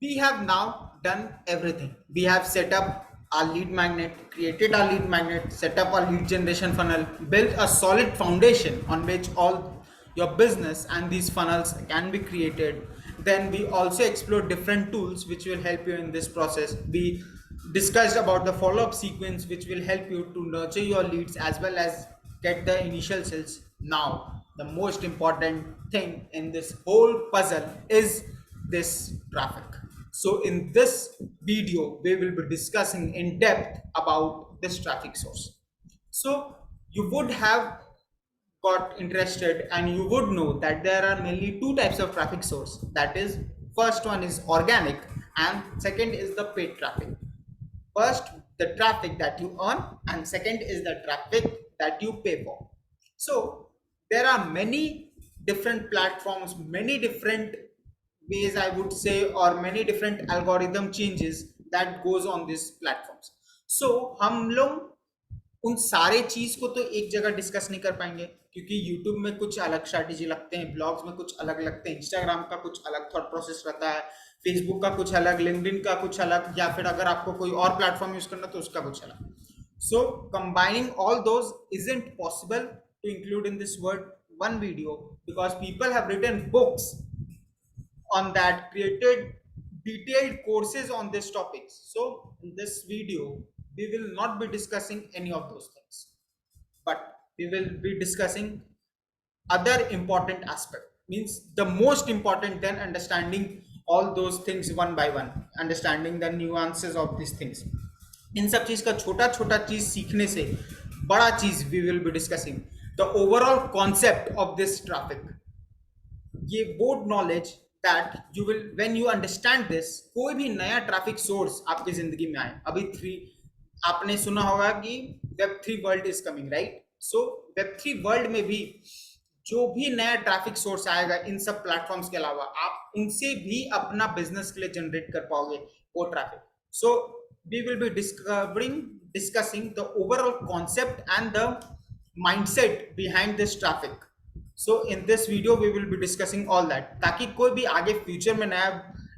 We have now done everything. We have set up our lead magnet, created our lead magnet, set up our lead generation funnel, built a solid foundation on which all your business and these funnels can be created. Then we also explore different tools which will help you in this process. We discussed about the follow-up sequence which will help you to nurture your leads as well as get the initial sales. Now the most important thing in this whole puzzle is this traffic. So in this video we will be discussing in depth about this traffic source. So you would have got interested and you would know that there are mainly two types of traffic source. That is, first one is organic and second is the paid traffic. First, the traffic that you earn, and second is the traffic that you pay for. So there are many different platforms, many different ways I would say, or many different algorithm changes that goes on these platforms. So हम लोग उन सारे चीज को तो एक जगह discuss नहीं कर पाएंगे, क्योंकि यूट्यूब में कुछ अलग स्ट्रैटेजी लगते हैं, ब्लॉग्स में कुछ अलग लगते हैं, इंस्टाग्राम का कुछ अलग थॉट प्रोसेस रहता है, फेसबुक का कुछ अलग, लिंक्डइन का कुछ अलग, या फिर अगर आपको कोई और प्लेटफॉर्म यूज करना तो उसका कुछ अलग. So combining all those isn't possible to include in this word one video, because people have written books on that, created detailed courses on this topics. So in this video we will not be discussing any of those things, but we will be discussing other important aspect, means the most important, then understanding all those things one by one, understanding the nuances of these things. इन सब चीज का छोटा छोटा चीज सीखने से बड़ा चीज we will be discussing the overall concept of this traffic. ये board knowledge that you will when you understand this, कोई भी नया ट्रैफिक सोर्स आपकी जिंदगी में आए, अभी थ्री आपने सुना होगा कि web 3 world is coming, right? So web 3 world में भी जो भी नया ट्रैफिक सोर्स आएगा इन सब प्लेटफॉर्म्स के अलावा, आप उनसे भी अपना बिजनेस के लिए जनरेट कर पाओगे वो traffic. So we will be discussing the overall concept and the mindset behind this traffic. So in this video we will be discussing all that, ताकि कोई भी आगे फ्यूचर में नया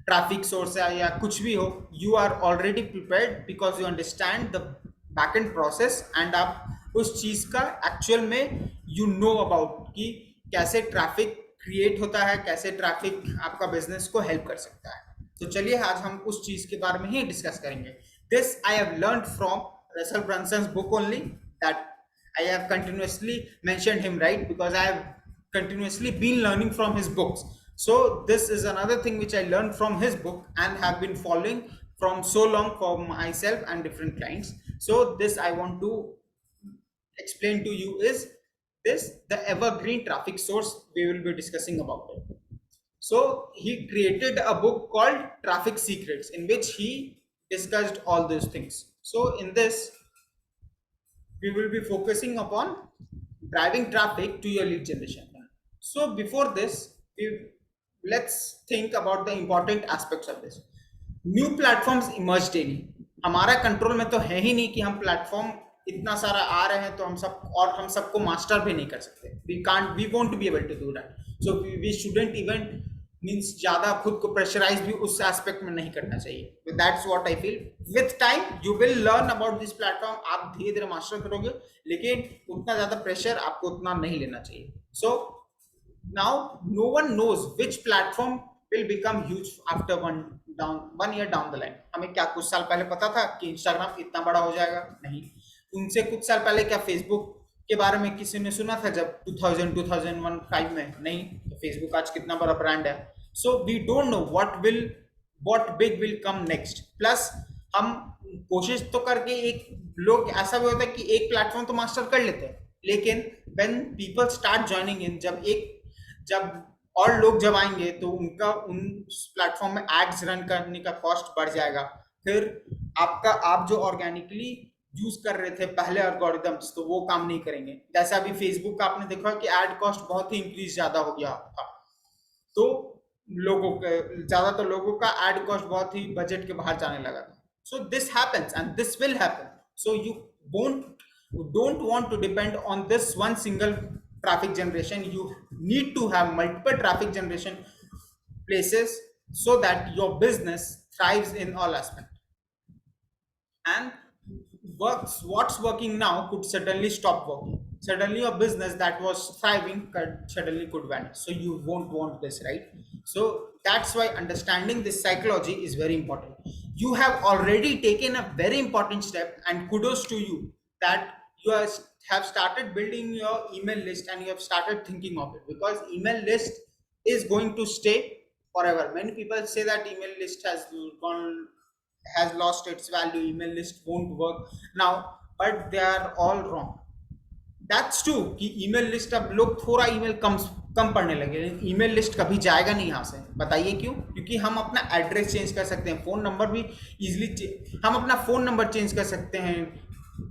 ट्रैफिक सोर्स है या कुछ भी हो, you are already prepared because you understand the back end process and आप उस चीज का एक्चुअल में यू नो अबाउट कि कैसे ट्रैफिक क्रिएट होता है, कैसे ट्रैफिक आपका बिजनेस को हेल्प कर सकता है. तो चलिए आज हम उस चीज के बारे में ही डिस्कस करेंगे. This I have learn from Russell Brunson's book only, that I have continuously mentioned him, right? Because I have continuously been learning from his books. So this is another thing which I learned from his book and have been following from so long for myself and different clients. So this I want to explain to you is this, the evergreen traffic source we will be discussing about it. So he created a book called Traffic Secrets in which he discussed all those things. So in this we will be focusing upon driving traffic to your lead generation. So before this, let's think about the important aspects of this. New platforms emerge daily. हमारा control में तो है ही नहीं कि हम platform इतना सारा आ रहे हैं तो हम सबको मास्टर भी नहीं कर सकते. We won't be able to do that. So we shouldn't even means ज्यादा खुद को प्रेशराइज भी उस एस्पेक्ट में नहीं करना चाहिए. That's what I feel. With time you will learn about this platform, आप धीरे धीरे मास्टर करोगे, लेकिन उतना ज्यादा प्रेशर आपको उतना नहीं लेना चाहिए. So now no one knows which platform will become huge after one year down the line. हमें क्या कुछ साल पहले पता था कि इंस्टाग्राम इतना बड़ा हो जाएगा? नहीं. उनसे कुछ साल पहले क्या फेसबुक के बारे में किसी ने सुना था जब 2001-5 में? नहीं. तो फेसबुक आज कितना बड़ा ब्रांड है. So we don't know what big will come next. Plus हम कोशिश तो करके, एक लोग ऐसा भी होता है कि एक प्लेटफॉर्म तो मास्टर कर लेते हैं, लेकिन when people start joining in, जब और लोग जब आएंगे तो उनका उन प्लेटफॉर्म में एड्स रन करने का कॉस्ट बढ़ जाएगा. फिर आप जो ऑर्गेनिकली यूज कर रहे थे पहले एल्गोरिथम्स, तो वो काम नहीं करेंगे. जैसे अभी फेसबुक का आपने देखा कि एड कॉस्ट बहुत ही इंक्रीज ज्यादा हो गया था, तो ज्यादातर लोगों का एड कॉस्ट बहुत ही बजट के बाहर जाने लगा था. So this happens and this will happen. So you don't want to depend on this one single traffic generation. You need to have multiple traffic generation places so that your business thrives in all aspects. And what's working now could suddenly stop working. Suddenly your business that was thriving could vanish, so you won't want this, right? So that's why understanding this psychology is very important. You have already taken a very important step, and kudos to you that have started building your email list and you have started thinking of it, because email list is going to stay forever. Many people say that email list has lost its value, email list won't work now, but they are all wrong. That's true कि email list, अब लोग थोड़ा email कम पढ़ने लगे, email list कभी जाएगा नहीं यहाँ से। बताइए क्यों? क्योंकि हम अपना एड्रेस चेंज कर सकते हैं, फ़ोन नंबर भी इजीली, हम अपना फ़ोन नंबर चेंज कर सकते हैं,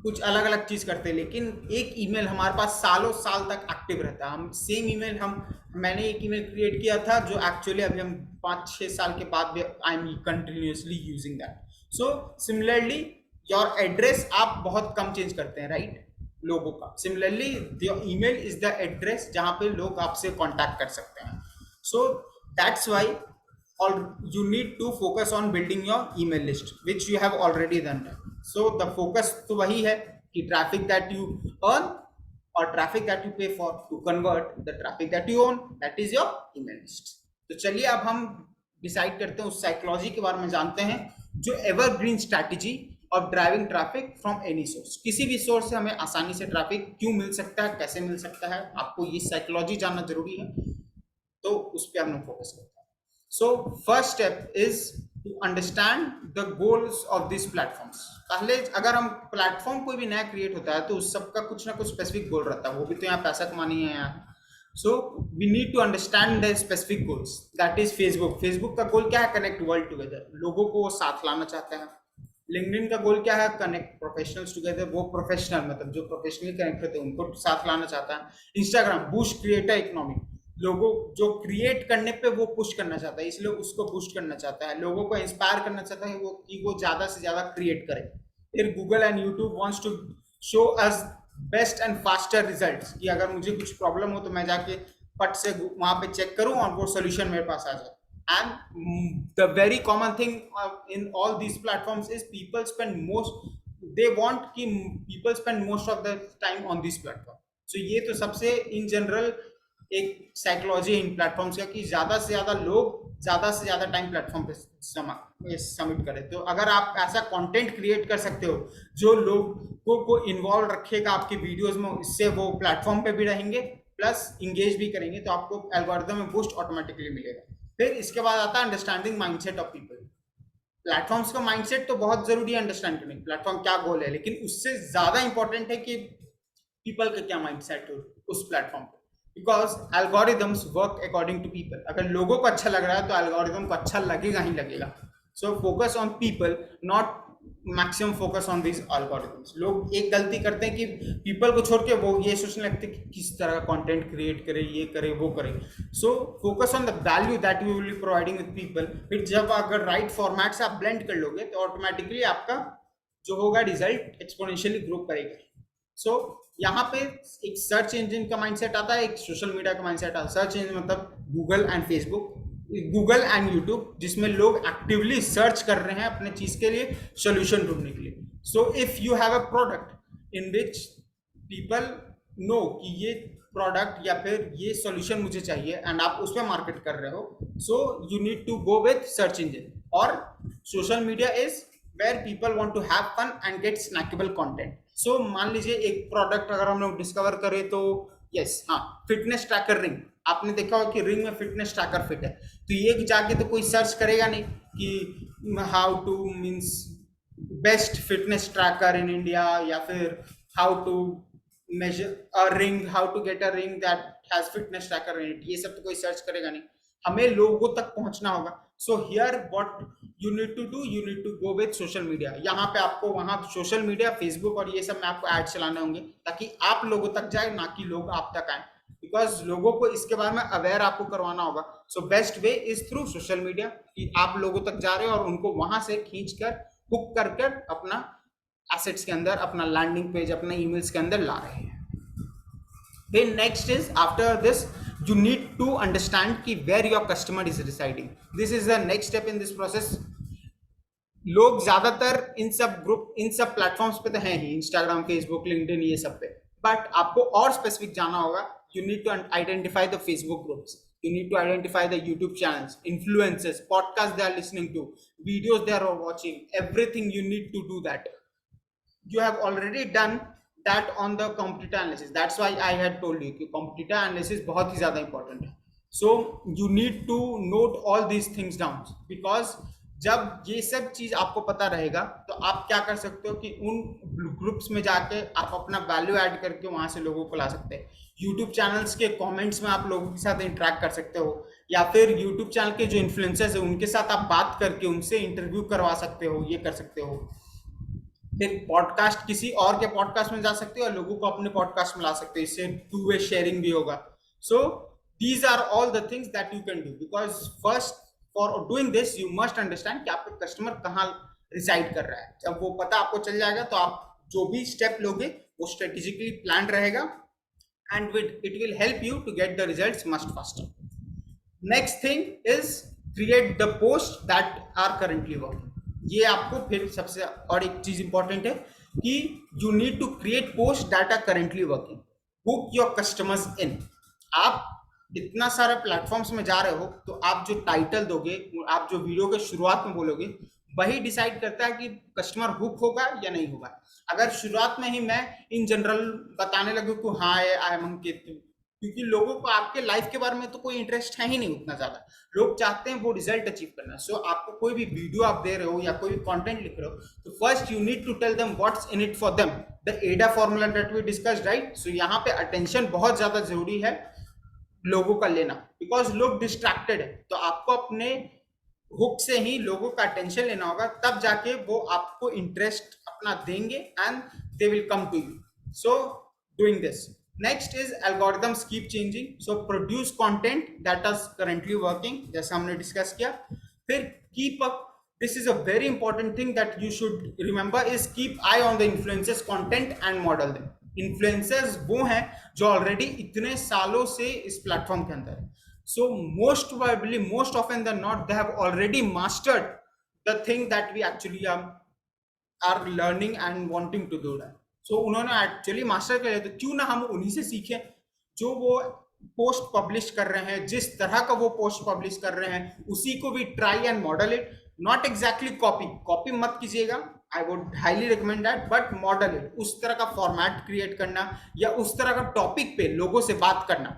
कुछ अलग अलग चीज़ करते हैं, लेकिन एक ईमेल हमारे पास सालों साल तक एक्टिव रहता है। हम सेम ईमेल मैंने एक ईमेल क्रिएट किया था जो एक्चुअली अभी हम 5-6 साल के बाद भी I am continuously using that. So similarly your address आप बहुत कम चेंज करते हैं, राइट? लोगों का similarly your email is the address जहां पे लोग आपसे कांटेक्ट कर सकते हैं। सो दैट्स व्हाई और you need to focus on building your email list, which you have already done. So the focus तो वही है कि traffic that you earn और traffic that you pay for to convert the traffic that you own, that is your email list. तो चलिए अब हम decide करते हैं, उस साइकोलॉजी के बारे में जानते हैं जो evergreen strategy of driving traffic from any source. किसी भी सोर्स से हमें आसानी से ट्रैफिक क्यों मिल सकता है, कैसे मिल सकता है, आपको ये साइकोलॉजी जानना जरूरी है, तो उस पर हम फोकस करते हैं। So first step is to understand the goals of these platforms. पहले अगर हम प्लेटफॉर्म कोई भी नया क्रिएट होता है तो उस सबका कुछ ना कुछ स्पेसिफिक गोल रहता है, वो भी तो यहाँ पैसा कमानी है यार। So we need to understand the specific goals. That is Facebook. Facebook का गोल क्या है? कनेक्ट वर्ल्ड टुगेदर, लोगों को वो साथ लाना चाहता है। लिंक्डइन का गोल क्या है? कनेक्ट प्रोफेशनल्स टुगेदर, वो प्रोफेशनल मतलब जो प्रोफेशनली कनेक्ट होते हैं उनको साथ लाना चाहता है। इंस्टाग्राम बूस्ट क्रिएटर इकोनॉमी, लोगों जो क्रिएट करने पे वो पुश करना चाहता है, इसलिए उसको बूस्ट करना चाहता है, लोगों को इंस्पायर करना चाहता है वो ज्यादा से ज्यादा क्रिएट करे। फिर Google and YouTube wants to show us best and faster results, कि अगर मुझे कुछ प्रॉब्लम हो तो मैं जाके फट से वहां पे चेक करूं और वो सोल्यूशन मेरे पास आ जाए। And the very common thing in all these platforms is they want कि people spend most of the time on this platform. So ये तो सबसे in general एक साइकोलॉजी इन प्लेटफॉर्म्स का कि ज्यादा से ज्यादा लोग ज्यादा से ज्यादा टाइम प्लेटफॉर्म पे सबमिट करें। तो अगर आप ऐसा कंटेंट क्रिएट कर सकते हो जो लोगों को इन्वॉल्व रखेगा आपकी वीडियोस में, इससे वो प्लेटफॉर्म पे भी रहेंगे प्लस इंगेज भी करेंगे, तो आपको एल्गोरिथम में बूस्ट ऑटोमेटिकली मिलेगा। फिर इसके बाद आता है understanding mindset of people. Platforms का माइंडसेट तो बहुत जरूरी है अंडरस्टैंड करने, प्लेटफॉर्म क्या गोल है, लेकिन उससे ज्यादा इंपॉर्टेंट है कि पीपल का क्या माइंडसेट हो उस प्लेटफॉर्म पे, because algorithms work according to people. अगर लोगों को अच्छा लग रहा है तो एल्गोरिदम को अच्छा लगेगा ही लगेगा। सो focus on people, not maximum focus on this algorithms. लोग एक गलती करते हैं कि पीपल को छोड़ के वो ये सोचने लगते हैं कि किस तरह का कंटेंट क्रिएट करे, ये करे वो करे। सो focus on the value that you will be providing with people. फिर जब अगर राइट फॉर्मेट से आप ब्लेंड कर लोगे तो ऑटोमेटिकली आपका जो होगा रिजल्ट एक्सपोनेंशियली ग्रो करेगा। सो यहाँ पे एक सर्च इंजन का माइंडसेट आता है, एक सोशल मीडिया का माइंडसेट आता है। सर्च इंजन मतलब Google and Facebook, Google and YouTube, जिसमें लोग एक्टिवली सर्च कर रहे हैं अपने चीज के लिए सोल्यूशन ढूंढने के लिए। So if you have a product in which people know कि ये प्रोडक्ट या फिर ये सॉल्यूशन मुझे चाहिए एंड आप उसमें मार्केट कर रहे हो, so you need to go with search engine. और social media is where people want to have fun and get snackable content. So मान लीजिए एक प्रोडक्ट अगर हम लोग डिस्कवर करें तो यस, हाँ, फिटनेस ट्रैकर रिंग। आपने देखा होगा कि रिंग में फिटनेस ट्रैकर फिट है, तो ये जाके तो कोई सर्च करेगा नहीं कि how to means best fitness tracker in India, या फिर how to measure a ring, how to get a ring that has fitness tracker in it. ये सब तो कोई सर्च करेगा नहीं, हमें लोगों तक पहुंचना होगा। So here what you need to do, you need to go with social media. यहाँ पे आपको वहां सोशल मीडिया, फेसबुक और ये सब में आपको ऐड चलाने होंगे ताकि आप लोगों तक जाए, ना कि लोग आप तक आए, बिकॉज लोगों को इसके बारे में अवेयर आपको करवाना होगा। So best way is through social media, कि आप लोगों तक जा रहे हो और उनको वहां से खींच कर हुक कर अपना एसेट्स के अंदर, अपना लैंडिंग पेज, अपने ईमेल्स के अंदर ला रहे हैं। Then next is after this you need to understand कि where your customer is residing. This is the next step in this process. लोग ज्यादातर इन सब प्लेटफॉर्म्स पे तो हैं ही, इंस्टाग्राम, फेसबुक, लिंक्डइन, ये सब पे, बट आपको और स्पेसिफिक जाना होगा. You need to identify the Facebook groups, you need to identify the YouTube channels, influencers, podcasts they are listening to, videos they are watching, everything. You need to do that. You have already done that on the competitor analysis. That's why I had told you कि competitor analysis बहुत ही ज़्यादा important है. So you need to note all these things down, because जब ये सब चीज आपको पता रहेगा तो आप क्या कर सकते हो कि उन ग्रुप्स में जाके आप अपना वैल्यू ऐड करके वहां से लोगों को ला सकते हैं. यूट्यूब चैनल्स के कमेंट्स में आप लोगों के साथ इंटरेक्ट कर सकते हो, या फिर यूट्यूब चैनल के जो इन्फ्लुएंसर्स है उनके साथ आप बात करके उनसे इंटरव्यू करवा सकते हो, ये कर सकते हो. फिर पॉडकास्ट, किसी और के पॉडकास्ट में जा सकते हो और लोगों को अपने पॉडकास्ट में ला सकते हो. इससे टू वे शेयरिंग भी होगा. So these are all the things that you can do, because first for doing this you must understand कि आपका कस्टमर कहाँ रिसाइड कर रहा है. जब वो पता आपको चल जाएगा तो आप जो भी स्टेप लोगे वो स्ट्रेटेजिकली प्लान रहेगा, and it will help you to get the results much faster. Next thing is create the post that are currently working. ये आपको फिर सबसे और एक चीज इंपॉर्टेंट है कि you need to create post that are currently working. Hook your customers in. आप इतना सारा प्लेटफॉर्म्स में जा रहे हो तो आप जो टाइटल दोगे, आप जो वीडियो के शुरुआत में बोलोगे, वही डिसाइड करता है कि कस्टमर हुक होगा या नहीं होगा. अगर शुरुआत में ही मैं इन जनरल बताने लगूं कि हाँ आई एम अंकित, क्योंकि लोगों को आपके लाइफ के बारे में तो कोई इंटरेस्ट है ही नहीं उतना ज्यादा. लोग चाहते हैं वो रिजल्ट अचीव करना. सो आपको कोई भी वीडियो आप दे रहे हो या कोई भी कंटेंट लिख रहे हो तो first you need to tell them what's in it for them. The AIDA formula that we discussed, right. So यहाँ पे अटेंशन बहुत ज्यादा जरूरी है लोगों का लेना, बिकॉज लोग डिस्ट्रैक्टेड है. तो आपको अपने हुक से ही लोगों का अटेंशन लेना होगा, तब जाके वो आपको इंटरेस्ट अपना देंगे and they will come to you. So doing this. Next is algorithms keep changing. So produce content that is currently working, जैसा हमने डिस्कस किया. फिर keep up, this is a very important thing that you should remember, is keep eye on the influencers content and model them. Influencers वो हैं जो already इतने सालों से इस प्लेटफॉर्म के अंदर है. So most probably, most often then not, they have already mastered the thing that we actually are learning and wanting to do that. So उन्होंने एक्चुअली मास्टर कर लिया, तो क्यों ना हम उन्हीं से सीखें जो वो पोस्ट पब्लिश कर रहे हैं, जिस तरह का वो पोस्ट पब्लिश कर रहे हैं उसी को भी try and model it. Not exactly copy मत कीजिएगा, I would highly recommend that, but model it. उस तरह का फॉर्मेट क्रिएट करना या उस तरह का टॉपिक पे लोगों से बात करना.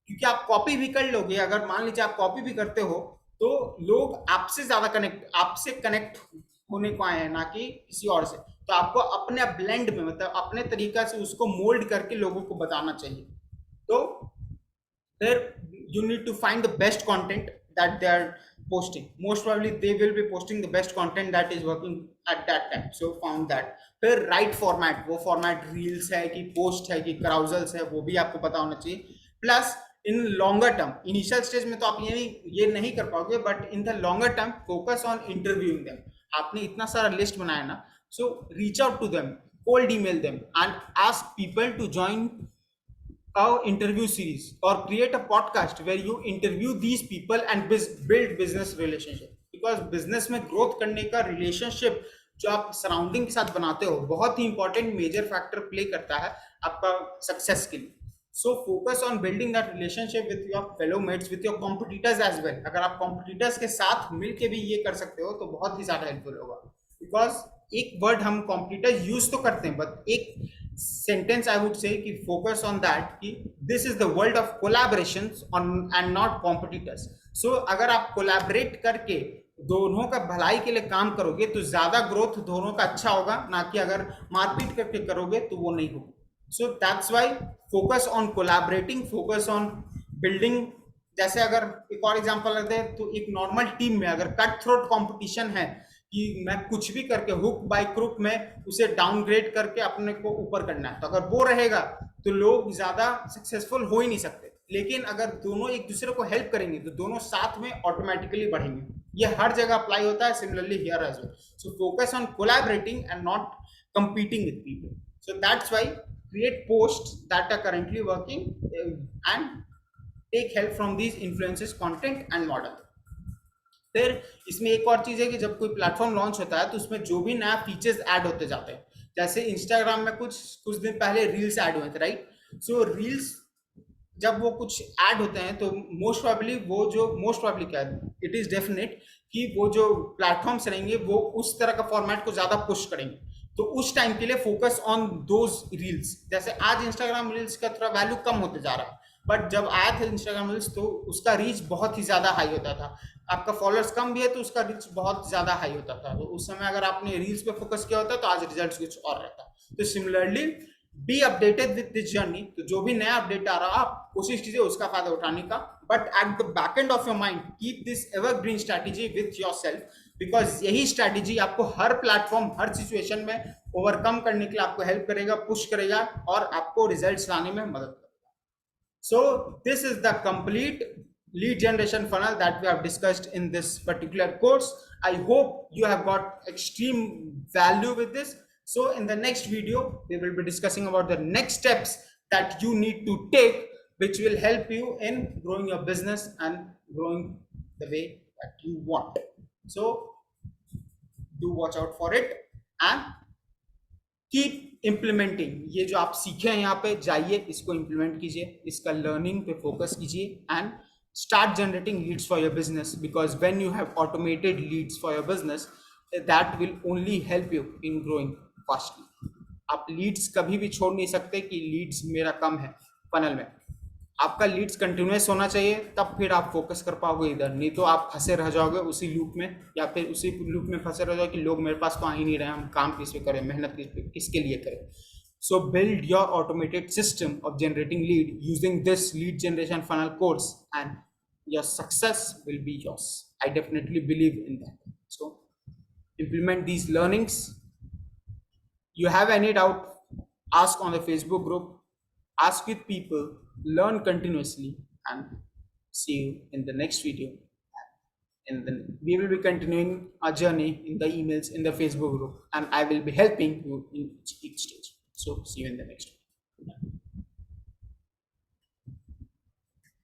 क्योंकि आप कॉपी भी कर लोगे, अगर मान लीजिए आप कॉपी भी करते हो तो लोग आपसे ज्यादा आपसे कनेक्ट होने को आए हैं, ना कि किसी और से. तो आपको अपने ब्लेंड में, मतलब अपने तरीका से उसको मोल्ड करके लोगों को बताना चाहिए. तो फिर you need to find the best content that they are posting. Most probably they will be posting the best content that is working at that time. So found that. फिर right format, वो format reels है कि post है कि carousels है, वो भी आपको पता होना चाहिए. Plus in longer term, initial stage में तो आप ये नहीं कर पाओगे, but in the longer term focus on interviewing them. आपने इतना सारा list बनाया ना, so reach out to them, cold email them and ask people to join a interview series or create a podcast where you interview these people and build business relationship. because business में growth करने का relationship जो आप surrounding के साथ बनाते हो बहुत ही इंपॉर्टेंट मेजर फैक्टर प्ले करता है आपका सक्सेस के लिए. So focus on building that relationship with your fellow mates, with your competitors as well. अगर आप कॉम्पिटिटर्स के साथ मिलके भी ये कर सकते हो तो बहुत ही ज्यादा हेल्पफुल होगा. बिकॉज एक वर्ड हम कॉम्पिटिटर यूज तो करते हैं, बट एक सेंटेंस आई वुड से कि फोकस ऑन दैट कि this is the world of collaborations on and not competitors. So अगर आप कोलैबोरेट करके दोनों का भलाई के लिए काम करोगे तो ज्यादा ग्रोथ दोनों का अच्छा होगा, ना कि अगर मारपीट करके करोगे तो वो नहीं होगा. So that's why focus on collaborating, focus on building. जैसे अगर एक और एग्जांपल लेते हैं तो एक नॉर्मल टीम में अगर कट थ्रोट कंपटीशन है कि मैं कुछ भी करके हुक बाय क्रुक में उसे डाउनग्रेड करके अपने को ऊपर करना है, तो अगर वो रहेगा तो लोग ज्यादा सक्सेसफुल हो ही नहीं सकते. लेकिन अगर दोनों एक दूसरे को हेल्प करेंगे तो दोनों साथ में ऑटोमेटिकली बढ़ेंगे. ये हर जगह अप्लाई होता है, similarly here as well. So focus on collaborating and not competing with people. So that's why create posts that are currently working and take help from these influences content and model. फिर इसमें एक और चीज है कि जब कोई platform launch होता है तो उसमें जो भी नया फीचर्स ऐड होते जाते हैं, जैसे इंस्टाग्राम में कुछ कुछ दिन पहले रील्स ऐड हुए थे, राइट? सो रील्स जब वो कुछ ऐड होते हैं तो मोस्ट प्रोबेबली वो जो मोस्ट प्रोबेबली क्या है, इट इज डेफिनेट कि वो जो प्लेटफॉर्म्स रहेंगे वो उस तरह का फॉर्मेट को ज्यादा पुश करेंगे। तो उस टाइम के लिए फोकस ऑन दोज रील्स। जैसे आज इंस्टाग्राम रील्स का थोड़ा वैल्यू कम होते जा रहा है, बट जब आया था इंस्टाग्राम रील्स तो उसका रीच बहुत ही ज्यादा हाई होता था। आपका फॉलोअर्स कम भी है तो उसका रीच बहुत ज्यादा हाई होता था। तो उस समय अगर आपने रील्स पे फोकस किया होता तो आज रिजल्ट कुछ और रहता। तो similarly be updated with this journey. तो जो भी नया अपडेट आ रहा आप कोशिश कीजिए उसका फायदा उठाने का, but at the back end of your mind keep this evergreen strategy with your self, because यही स्ट्रैटेजी आपको हर प्लेटफॉर्म हर सिचुएशन में ओवरकम करने के लिए आपको हेल्प करेगा, पुश करेगा और आपको रिजल्ट्स लाने में मदद करेगा। So this is the complete lead generation funnel that we have discussed in this particular course. I hope you have got extreme value with this. So in the next video, we will be discussing about the next steps that you need to take, which will help you in growing your business and growing the way that you want. So do watch out for it and keep implementing. ये जो आप सीखे हैं यहाँ पे जाइए, इसको implement कीजिए, इसका लर्निंग पे फोकस कीजिए and start generating leads for your business, because when you have automated leads for your business, that will only help you in growing fastly. आप leads कभी भी छोड़ नहीं सकते कि leads मेरा कम है funnel में। आपका लीड्स कंटिन्यूस होना चाहिए, तब फिर आप फोकस कर पाओगे इधर, नहीं तो आप फंसे रह जाओगे उसी लूप में, या फिर उसी लूप में फंसे रह जाओगे कि लोग मेरे पास तो आ ही नहीं रहे, हम काम किस पे करें, मेहनत किसके लिए करें। सो build your automated system of generating lead using this lead generation funnel course and your success will be yours. I definitely believe in that. So implement these learnings. You have any doubt, ask on the Facebook group, ask with people, learn continuously, and see you in the next video. And then we will be continuing our journey in the emails in the Facebook group, and I will be helping you in each stage. So see you in the next one.